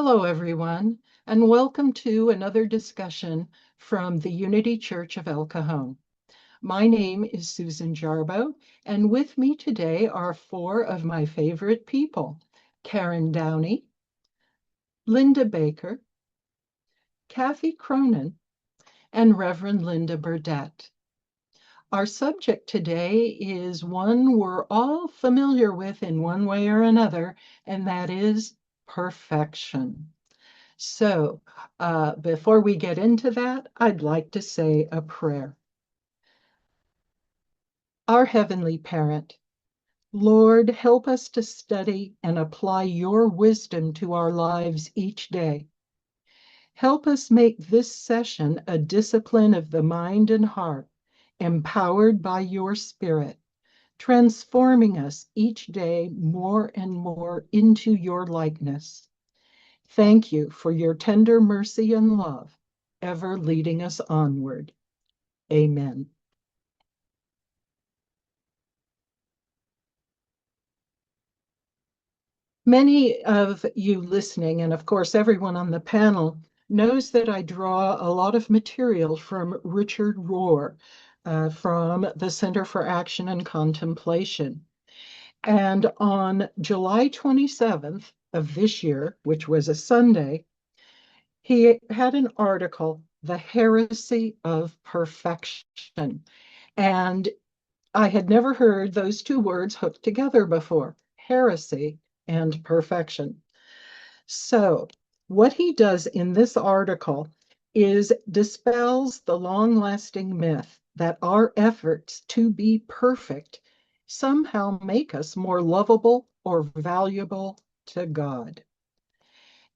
Hello, everyone, and welcome to another discussion from the Unity Church of El Cajon. My name is Susan Jarboe, and with me today are four of my favorite people: Karen Downy, Linda Baker, Kathy Cronin, and Reverend Linda Burdett. Our subject today is one we're all familiar with in one way or another, and that is perfection. So, before we get into that, I'd like to say a prayer. Our Heavenly Parent, Lord, help us to study and apply your wisdom to our lives each day. Help us make this session a discipline of the mind and heart, empowered by your Spirit, transforming us each day more and more into your likeness. Thank you for your tender mercy and love, ever leading us onward. Amen. Many of you listening, and of course everyone on the panel, knows that I draw a lot of material from Richard Rohr, from the Center for Action and Contemplation. And on July 27th of this year, which was a Sunday, he had an article, The Heresy of Perfection. And I had never heard those two words hooked together before, heresy and perfection. So what he does in this article is dispels the long-lasting myth that our efforts to be perfect somehow make us more lovable or valuable to God.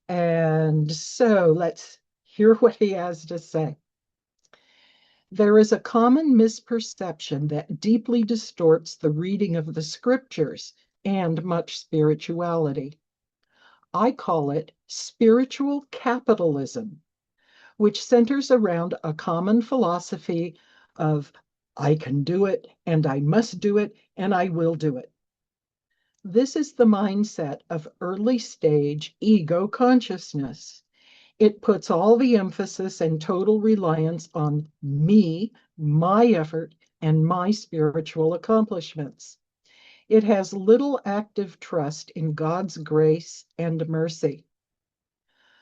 And so let's hear what he has to say. There is a common misperception that deeply distorts the reading of the scriptures and much spirituality. I call it spiritual capitalism, which centers around a common philosophy of I can do it, and I must do it, and I will do it. This is the mindset of early stage ego consciousness. It puts all the emphasis and total reliance on me, my effort, and my spiritual accomplishments. It has little active trust in God's grace and mercy.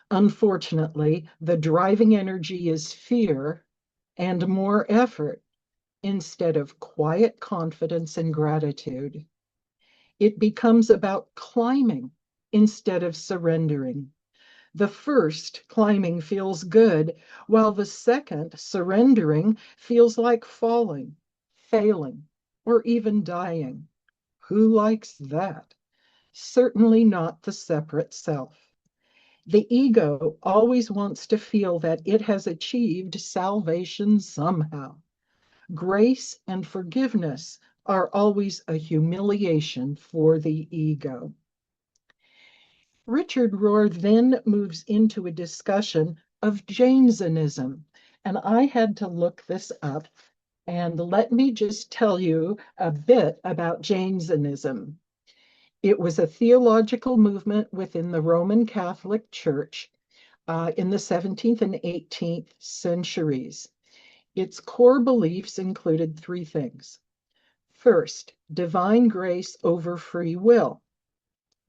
Unfortunately, the driving energy is fear and more effort instead of quiet confidence and gratitude. It becomes about climbing instead of surrendering. The first, climbing, feels good, while the second, surrendering, feels like falling, failing, or even dying. Who likes that? Certainly not the separate self. The ego always wants to feel that it has achieved salvation somehow. Grace and forgiveness are always a humiliation for the ego. Richard Rohr then moves into a discussion of Jansenism, and I had to look this up. And let me just tell you a bit about Jansenism. It was a theological movement within the Roman Catholic Church in the 17th and 18th centuries. Its core beliefs included three things. First, divine grace over free will.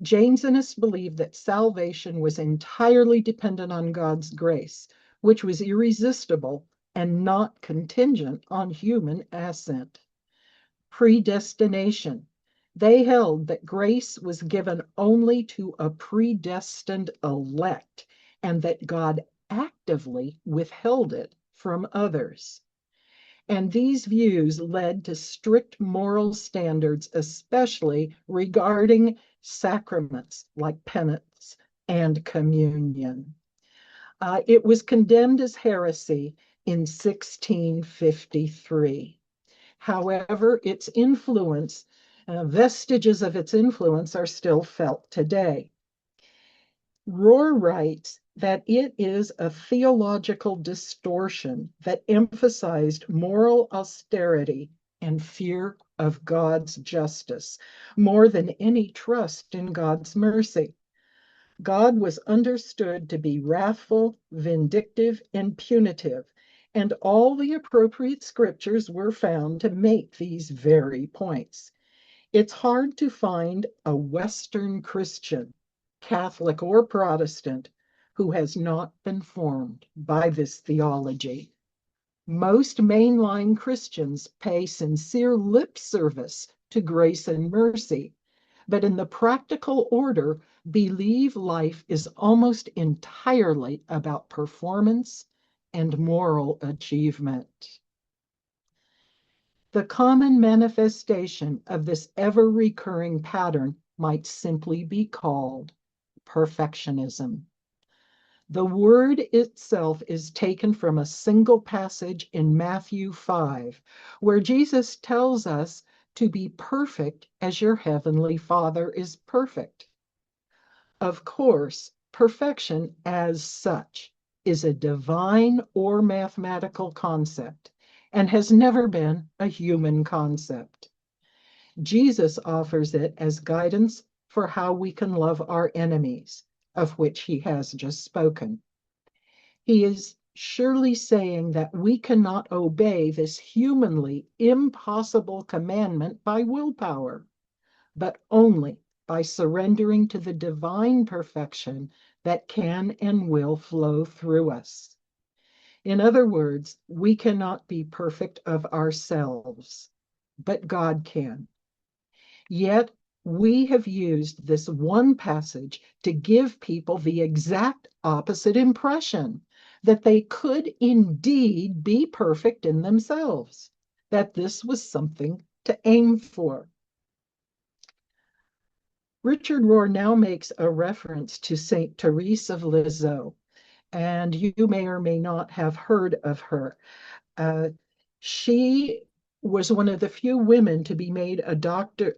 Jansenists believed that salvation was entirely dependent on God's grace, which was irresistible and not contingent on human assent. Predestination. They held that grace was given only to a predestined elect and that God actively withheld it from others. And these views led to strict moral standards, especially regarding sacraments like penance and communion. It was condemned as heresy in 1653. However, its influence, vestiges of its influence are still felt today. Rohr writes that it is a theological distortion that emphasized moral austerity and fear of God's justice more than any trust in God's mercy. God was understood to be wrathful, vindictive, and punitive, and all the appropriate scriptures were found to make these very points. It's hard to find a Western Christian, Catholic or Protestant, who has not been formed by this theology. Most mainline Christians pay sincere lip service to grace and mercy, but in the practical order, believe life is almost entirely about performance and moral achievement. The common manifestation of this ever-recurring pattern might simply be called perfectionism. The word itself is taken from a single passage in Matthew 5, where Jesus tells us to be perfect as your heavenly Father is perfect. Of course, perfection as such is a divine or mathematical concept and has never been a human concept. Jesus offers it as guidance for how we can love our enemies, of which he has just spoken. He is surely saying that we cannot obey this humanly impossible commandment by willpower, but only by surrendering to the divine perfection that can and will flow through us. In other words, we cannot be perfect of ourselves, but God can. Yet we have used this one passage to give people the exact opposite impression that they could indeed be perfect in themselves, that this was something to aim for. Richard Rohr now makes a reference to St. Therese of Lisieux, and you may or may not have heard of her. She was one of the few women to be made a doctor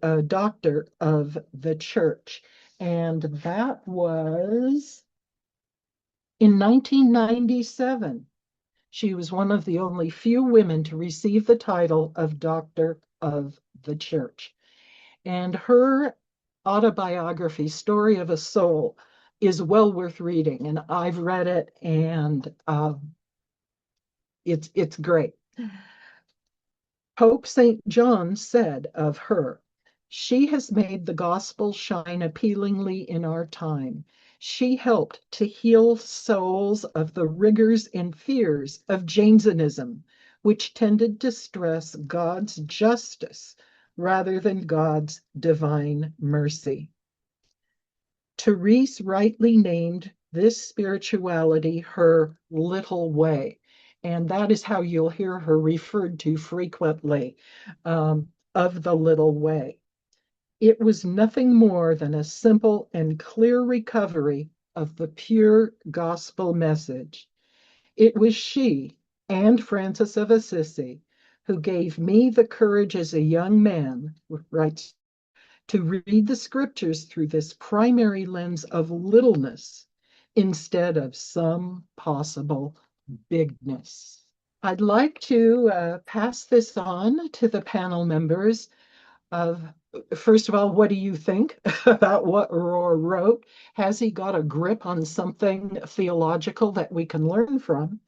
of the church, and that was in 1997. She was one of the only few women to receive the title of Doctor of the Church. And her autobiography, Story of a Soul, is well worth reading. And I've read it, and it's great. Pope St. John said of her, "She has made the gospel shine appealingly in our time. She helped to heal souls of the rigors and fears of Jansenism, which tended to stress God's justice rather than God's divine mercy." Therese rightly named this spirituality her little way. And that is how you'll hear her referred to frequently, of the little way. It was nothing more than a simple and clear recovery of the pure gospel message. It was she and Francis of Assisi who gave me the courage as a young man, writes, to read the scriptures through this primary lens of littleness instead of some possible bigness. I'd like to pass this on to the panel members of, first of all, what do you think about what Rohr wrote? Has he got a grip on something theological that we can learn from?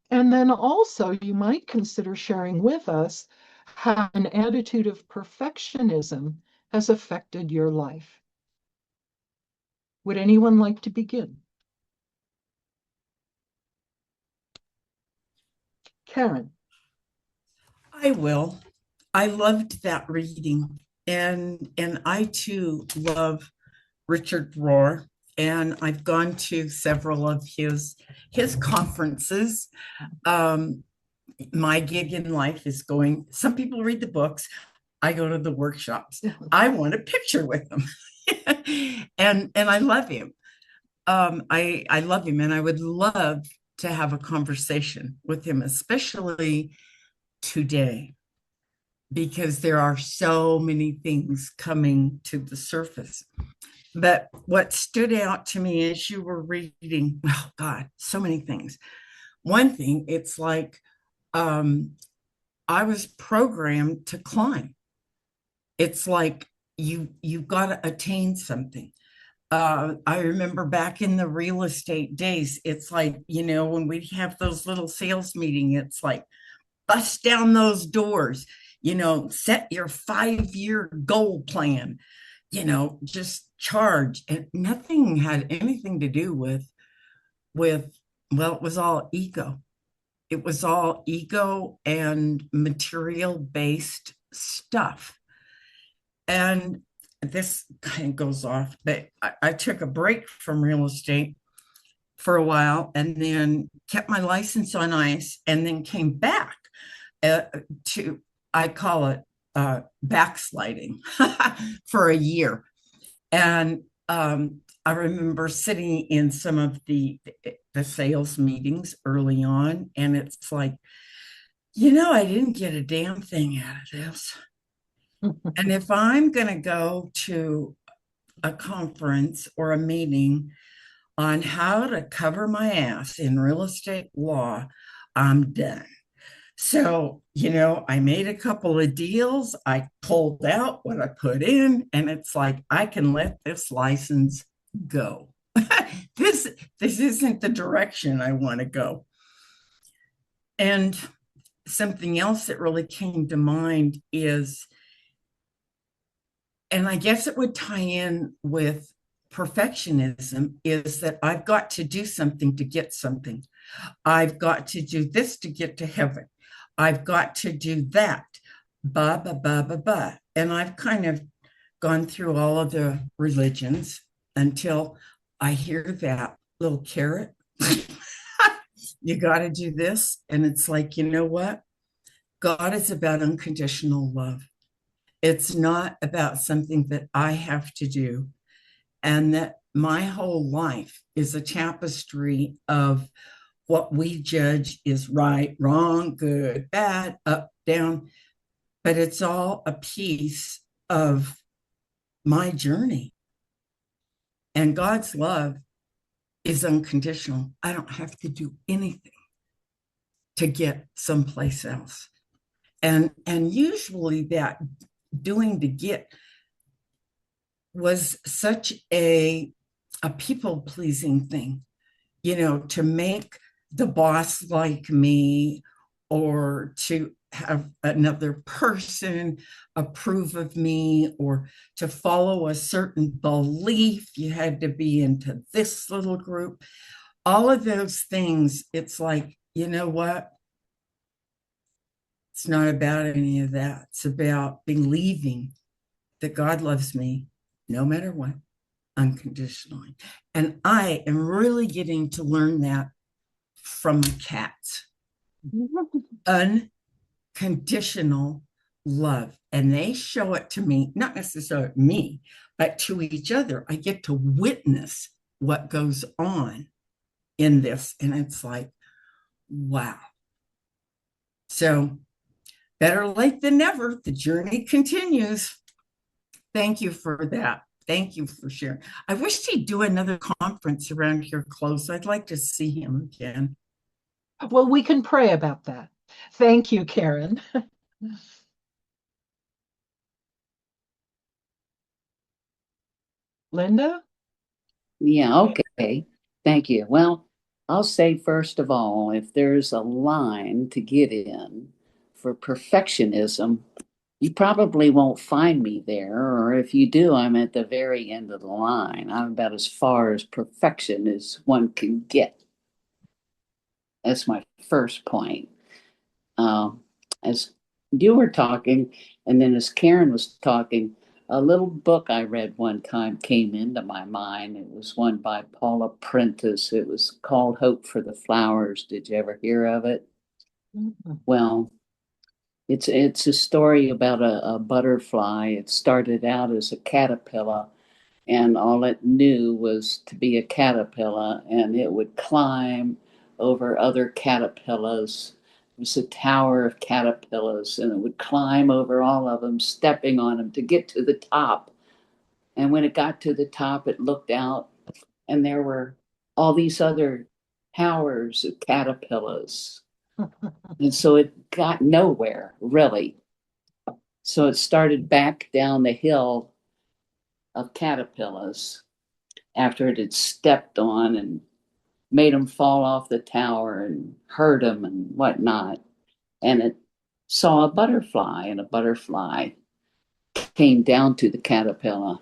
And then also, you might consider sharing with us how an attitude of perfectionism has affected your life. Would anyone like to begin? Karen. I will. I loved that reading, and I too love Richard Rohr, and I've gone to several of his conferences. Um, my gig in life is going. Some people read the books. I go to the workshops. I want a picture with them, and I love him. I love him, and I would love to have a conversation with him, especially today, because there are so many things coming to the surface. But what stood out to me as you were reading, oh God, so many things. One thing, it's like I was programmed to climb. It's like you've got to attain something. I remember back in the real estate days, it's like, when we have those little sales meeting, it's like, bust down those doors, set your 5-year goal plan, just charge. And nothing had anything to do with, well, it was all ego. It was all ego and material based stuff. And this kind of goes off, but I took a break from real estate for a while and then kept my license on ice and then came back uh, to, I call it backsliding for a year. And I remember sitting in some of the sales meetings early on, and it's like, I didn't get a damn thing out of this. And if I'm going to go to a conference or a meeting on how to cover my ass in real estate law, I'm done. So, I made a couple of deals. I pulled out what I put in, and it's like, I can let this license go. This isn't the direction I want to go. And something else that really came to mind is, and I guess it would tie in with perfectionism, is that I've got to do something to get something. I've got to do this to get to heaven. I've got to do that. Ba, ba, ba, ba, ba. And I've kind of gone through all of the religions until I hear that little carrot. You got to do this. And it's like, you know what? God is about unconditional love. It's not about something that I have to do. And that my whole life is a tapestry of what we judge is right, wrong, good, bad, up, down. But it's all a piece of my journey. And God's love is unconditional. I don't have to do anything to get someplace else. And usually that doing to get was such a people pleasing thing, to make the boss like me, or to have another person approve of me, or to follow a certain belief. You had to be into this little group. All of those things, it's like, you know what? It's not about any of that. It's about believing that God loves me no matter what, unconditionally. And I am really getting to learn that from cats. Unconditional love. And they show it to me, not necessarily me, but to each other. I get to witness what goes on in this. And it's like, wow. So better late than never. The journey continues. Thank you for that. Thank you for sharing. I wish he'd do another conference around here close. I'd like to see him again. Well, we can pray about that. Thank you, Karen. Linda? Yeah, okay. Thank you. Well, I'll say first of all, if there's a line to get in for perfectionism, you probably won't find me there, or if you do, I'm at the very end of the line. I'm about as far as perfection as one can get. That's my first point. As you were talking, and then as Karen was talking, a little book I read one time came into my mind. It was one by Paula Prentice. It was called Hope for the Flowers. Did you ever hear of it? Mm-hmm. Well, it's a story about a butterfly. It started out as a caterpillar, and all it knew was to be a caterpillar, and it would climb over other caterpillars. It was a tower of caterpillars, and it would climb over all of them, stepping on them to get to the top. And when it got to the top, it looked out, and there were all these other towers of caterpillars. And so it got nowhere, really. So it started back down the hill of caterpillars. after it had stepped on and made him fall off the tower and hurt him and whatnot. And it saw a butterfly, and a butterfly came down to the caterpillar.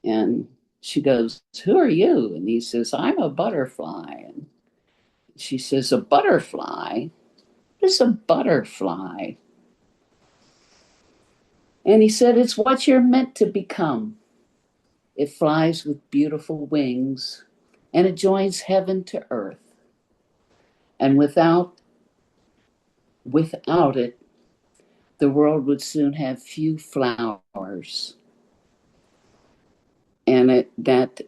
And she goes, "Who are you?" And he says, "I'm a butterfly." And she says, "A butterfly? What is a butterfly?" And he said, "It's what you're meant to become. It flies with beautiful wings, and it joins heaven to earth. And without it, the world would soon have few flowers." And that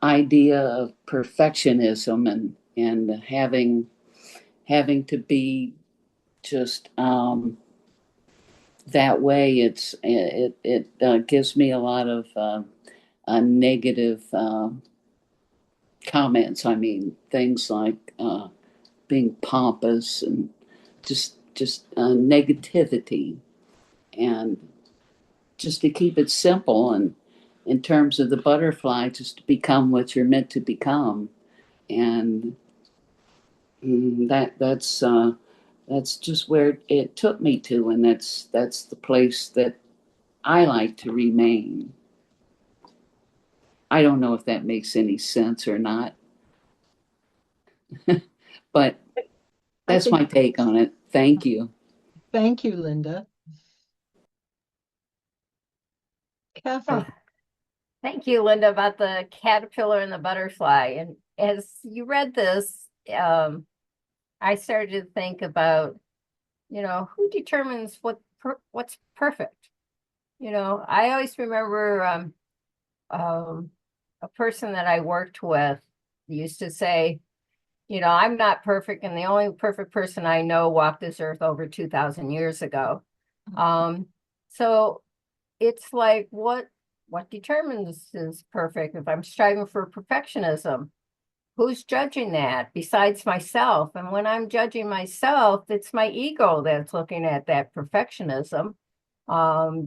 idea of perfectionism and having to be just that way, it gives me a lot of negative comments. I mean, things like being pompous and just negativity. And just to keep it simple, and in terms of the butterfly, just to become what you're meant to become. And that's just where it took me to, and that's the place that I like to remain. I don't know if that makes any sense or not, but that's my take on it. Thank you. Thank you, Linda. Kathy. Oh, thank you, Linda, about the caterpillar and the butterfly. And as you read this, I started to think about, who determines what's perfect? I always remember a person that I worked with used to say, I'm not perfect, and the only perfect person I know walked this earth over 2,000 years ago. So it's like, what determines is perfect? If I'm striving for perfectionism, who's judging that besides myself? And when I'm judging myself, it's my ego that's looking at that perfectionism.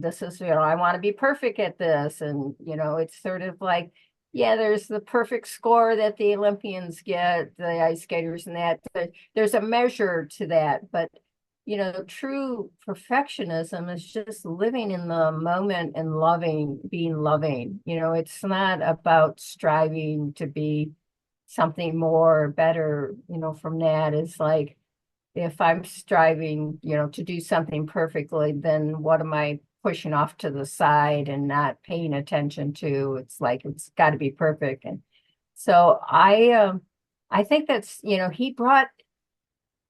This is, I want to be perfect at this. And, it's sort of like, yeah, there's the perfect score that the Olympians get, the ice skaters and that. There's a measure to that. But, true perfectionism is just living in the moment and being loving. It's not about striving to be something more better, from that. Is like, if I'm striving, to do something perfectly, then what am I pushing off to the side and not paying attention to? It's like, it's got to be perfect. And so I think that's,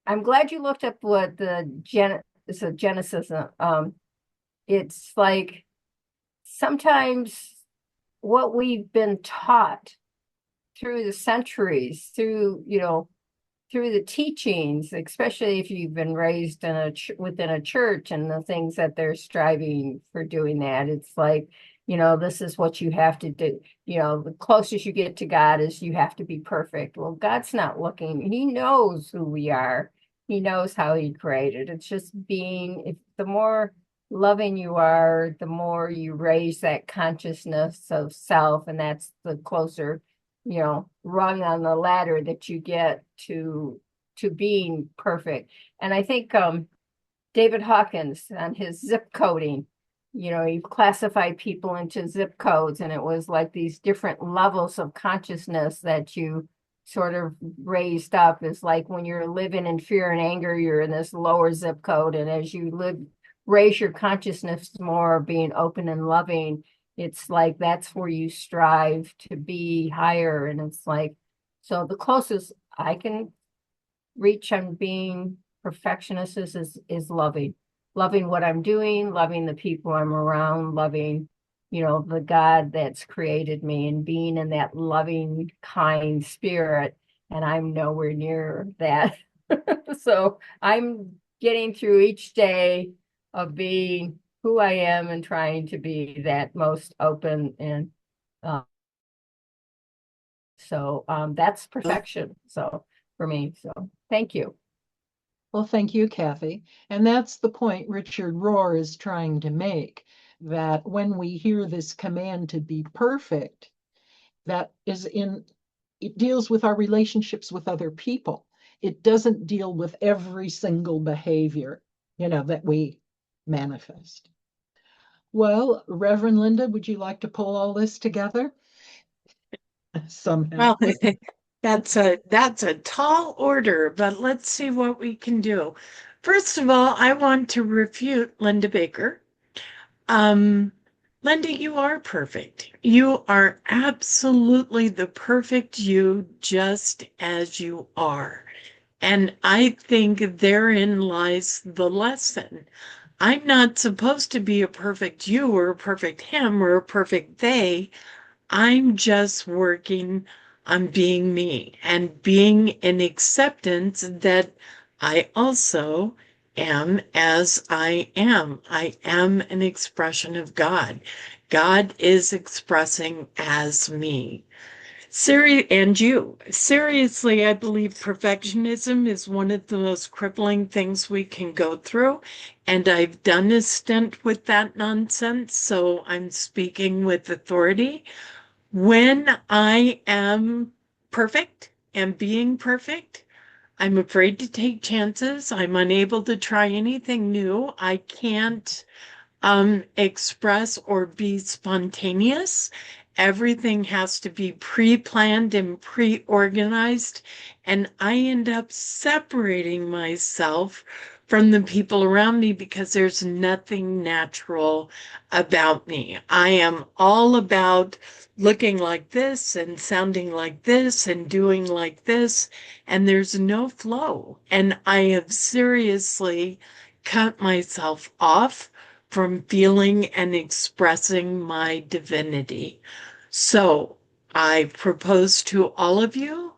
I'm glad you looked up what it's a Genesis. It's like sometimes what we've been taught through the centuries, through the teachings, especially if you've been raised within a church, and the things that they're striving for doing that. It's like, this is what you have to do. The closest you get to God is you have to be perfect. Well, God's not looking. He knows who we are. He knows how he created. It's just the more loving you are, the more you raise that consciousness of self, and that's the closer rung on the ladder that you get to being perfect. And I think David Hawkins, on his zip coding, he classified people into zip codes, and it was like these different levels of consciousness that you sort of raised up. Is like when you're living in fear and anger, you're in this lower zip code, and as you raise your consciousness more, being open and loving, it's like that's where you strive to be higher. And it's like, so the closest I can reach on being perfectionist is loving what I'm doing, loving the people I'm around, loving, the God that's created me, and being in that loving, kind spirit. And I'm nowhere near that. So I'm getting through each day of being who I am and trying to be that most open. And so that's perfection. So for me, so thank you. Well, thank you, Kathy. And that's the point Richard Rohr is trying to make, that when we hear this command to be perfect, that it deals with our relationships with other people. It doesn't deal with every single behavior, that we manifest. Well, Reverend Linda, would you like to pull all this together? Somehow. Well, that's a tall order, but let's see what we can do. First of all, I want to refute Linda Baker. Linda, you are perfect. You are absolutely the perfect you, just as you are. And I think therein lies the lesson. I'm not supposed to be a perfect you or a perfect him or a perfect they. I'm just working on being me and being in acceptance that I also am as I am. I am an expression of God. God is expressing as me. And you. Seriously, I believe perfectionism is one of the most crippling things we can go through. And I've done a stint with that nonsense, so I'm speaking with authority. When I am perfect and being perfect, I'm afraid to take chances. I'm unable to try anything new. I can't express or be spontaneous. Everything has to be pre-planned and pre-organized, and I end up separating myself from the people around me because there's nothing natural about me. I am all about looking like this and sounding like this and doing like this, and there's no flow. And I have seriously cut myself off from feeling and expressing my divinity. So I propose to all of you,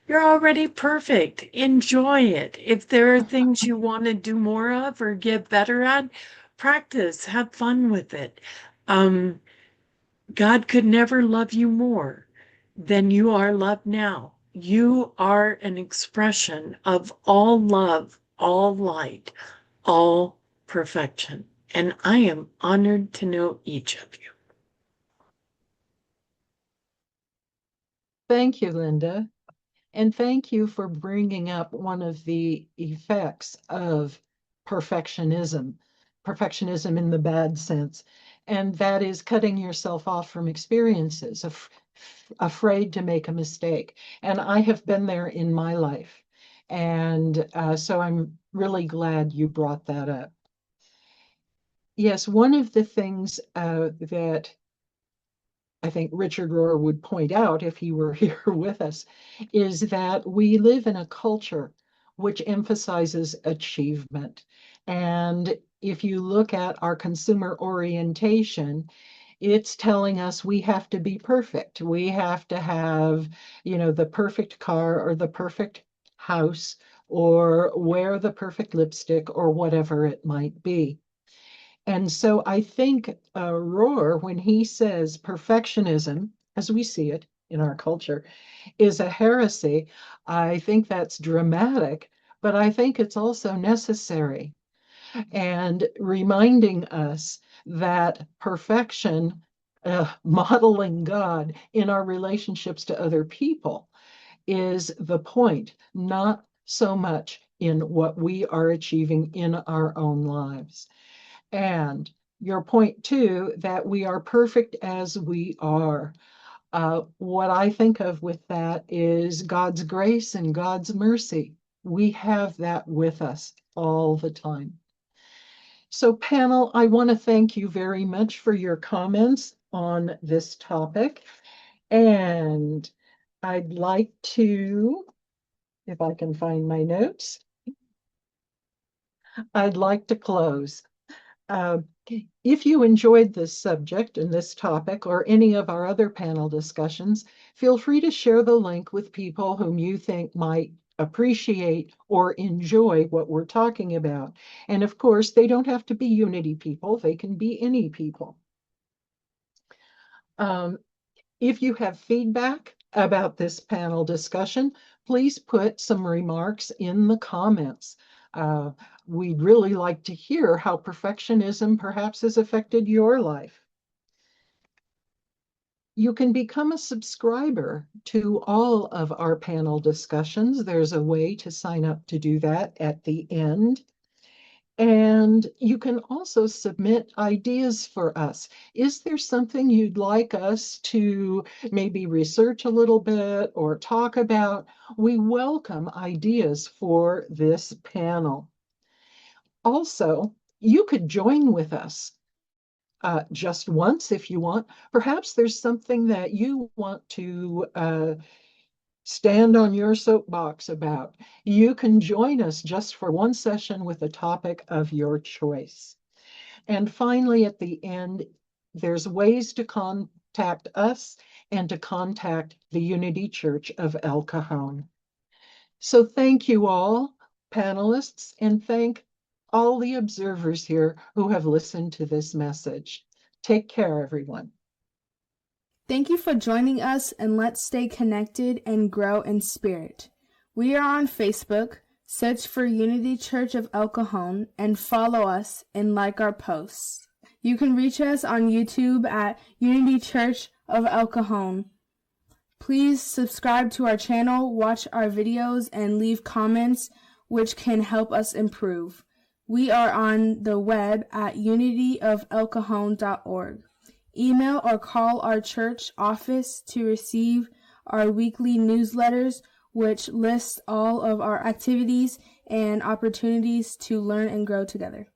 you're already perfect. Enjoy it. If there are things you want to do more of or get better at, practice, have fun with it. God could never love you more than you are loved now. You are an expression of all love, all light, all perfection. And I am honored to know each of you. Thank you, Linda. And thank you for bringing up one of the effects of perfectionism, perfectionism in the bad sense, and that is cutting yourself off from experiences, afraid to make a mistake. And I have been there in my life. And so I'm really glad you brought that up. Yes, one of the things that I think Richard Rohr would point out if he were here with us, is that we live in a culture which emphasizes achievement. And if you look at our consumer orientation, it's telling us we have to be perfect. We have to have, the perfect car or the perfect house or wear the perfect lipstick or whatever it might be. And so I think Rohr, when he says perfectionism, as we see it in our culture, is a heresy, I think that's dramatic, but I think it's also necessary. And reminding us that perfection, modeling God in our relationships to other people, is the point, not so much in what we are achieving in our own lives. And your point too, that we are perfect as we are. What I think of with that is God's grace and God's mercy. We have that with us all the time. So panel, I want to thank you very much for your comments on this topic. And I'd like to, if I can find my notes, I'd like to close. If you enjoyed this subject and this topic or any of our other panel discussions, feel free to share the link with people whom you think might appreciate or enjoy what we're talking about. And of course, they don't have to be Unity people, they can be any people. If you have feedback about this panel discussion, please put some remarks in the comments. We'd really like to hear how perfectionism perhaps has affected your life. You can become a subscriber to all of our panel discussions. There's a way to sign up to do that at the end. And you can also submit ideas for us. Is there something you'd like us to maybe research a little bit or talk about? We welcome ideas for this panel. Also, you could join with us just once if you want. Perhaps there's something that you want to stand on your soapbox about. You can join us just for one session with a topic of your choice. And finally, at the end, there's ways to contact us and to contact the Unity Church of El Cajon. So thank you all, panelists, and thank all the observers here who have listened to this message. Take care, everyone. Thank you for joining us, and let's stay connected and grow in spirit. We are on Facebook. Search for Unity Church of El Cajon and follow us and like our posts. You can reach us on YouTube at Unity Church of El Cajon. Please subscribe to our channel, watch our videos, and leave comments which can help us improve. We are on the web at unityofelcajon.org. Email or call our church office to receive our weekly newsletters, which lists all of our activities and opportunities to learn and grow together.